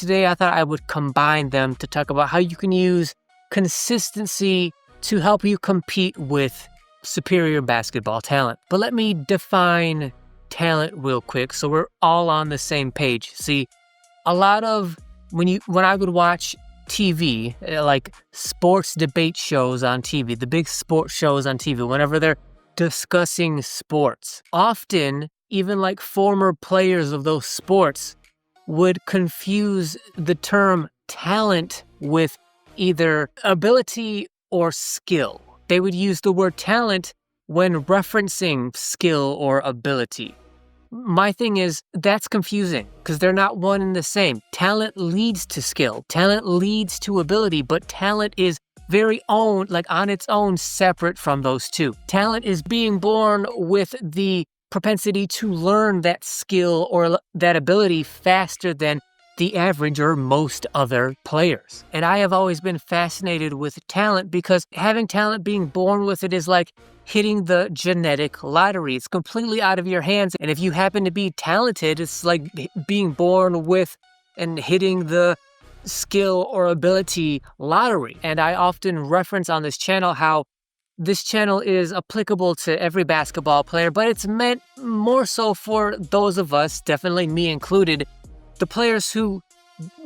today I thought I would combine them to talk about how you can use consistency to help you compete with superior basketball talent. But let me define talent real quick so we're all on the same page. See, a lot of when I would watch TV, like sports debate shows on TV, the big sports shows on TV, whenever they're discussing sports, often even like former players of those sports would confuse the term talent with either ability or skill. They would use the word talent when referencing skill or ability. My thing is, that's confusing because they're not one and the same. Talent leads to skill. Talent leads to ability, but talent is very own, like on its own, separate from those two. Talent is being born with the propensity to learn that skill or that ability faster than the average or most other players. And I have always been fascinated with talent because having talent, being born with it, is like hitting the genetic lottery. It's completely out of your hands. And if you happen to be talented, it's like being born with and hitting the skill or ability lottery. And I often reference on this channel how this channel is applicable to every basketball player, but it's meant more so for those of us, definitely me included, the players who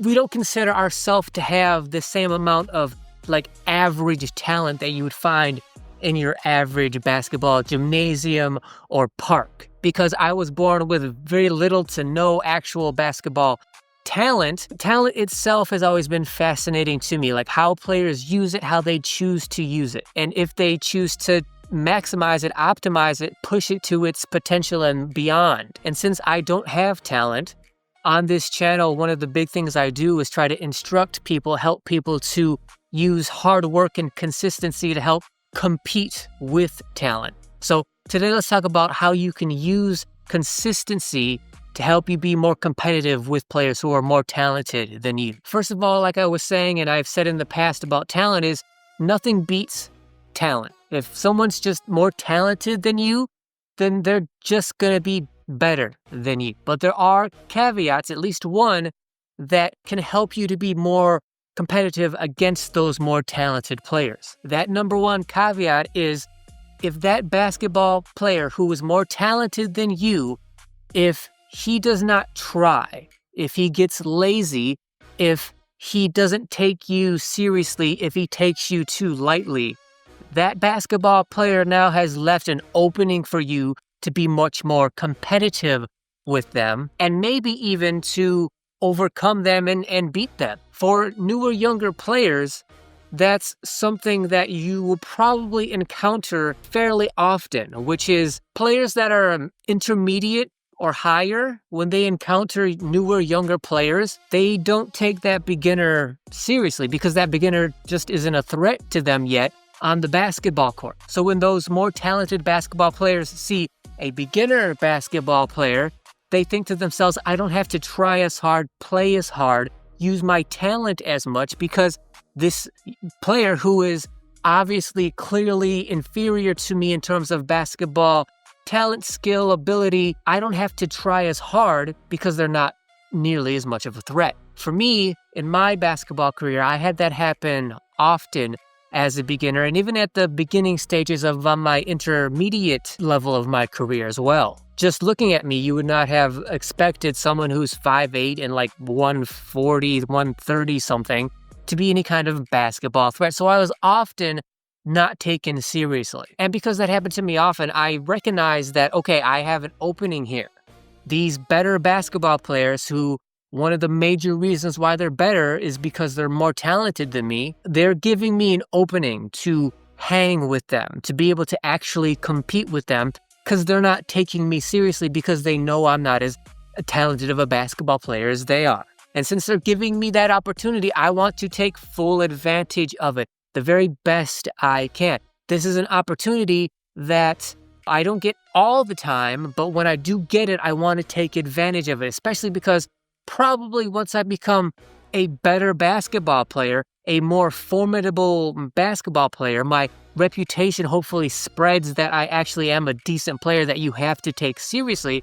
we don't consider ourselves to have the same amount of like average talent that you would find in your average basketball gymnasium or park. Because I was born with very little to no actual basketball talent. Talent itself has always been fascinating to me, like how players use it, how they choose to use it. And if they choose to maximize it, optimize it, push it to its potential and beyond. And since I don't have talent, on this channel, one of the big things I do is try to instruct people, help people to use hard work and consistency to help compete with talent. So today, let's talk about how you can use consistency to help you be more competitive with players who are more talented than you. First of all, like I was saying, and I've said in the past about talent, is nothing beats talent. If someone's just more talented than you, then they're just going to be better than you. But there are caveats, at least one, that can help you to be more competitive against those more talented players. That number one caveat is if that basketball player who is more talented than you, if he does not try, if he gets lazy, if he doesn't take you seriously, if he takes you too lightly, that basketball player now has left an opening for you to be much more competitive with them and maybe even to overcome them and beat them. For newer, younger players, that's something that you will probably encounter fairly often, which is players that are intermediate or higher, when they encounter newer, younger players, they don't take that beginner seriously because that beginner just isn't a threat to them yet on the basketball court. So when those more talented basketball players see a beginner basketball player, they think to themselves, I don't have to try as hard, play as hard, use my talent as much because this player who is obviously clearly inferior to me in terms of basketball talent, skill, ability, I don't have to try as hard because they're not nearly as much of a threat. For me, in my basketball career, I had that happen often as a beginner and even at the beginning stages of my intermediate level of my career as well. Just looking at me, you would not have expected someone who's 5'8" and like 140, 130 something to be any kind of basketball threat. So I was often not taken seriously. And because that happened to me often, I recognized that, okay, I have an opening here. These better basketball players who one of the major reasons why they're better is because they're more talented than me. They're giving me an opening to hang with them, to be able to actually compete with them because they're not taking me seriously because they know I'm not as talented of a basketball player as they are. And since they're giving me that opportunity, I want to take full advantage of it, the very best I can. This is an opportunity that I don't get all the time, but when I do get it, I want to take advantage of it, especially because probably once I become a better basketball player, a more formidable basketball player, my reputation hopefully spreads that I actually am a decent player that you have to take seriously.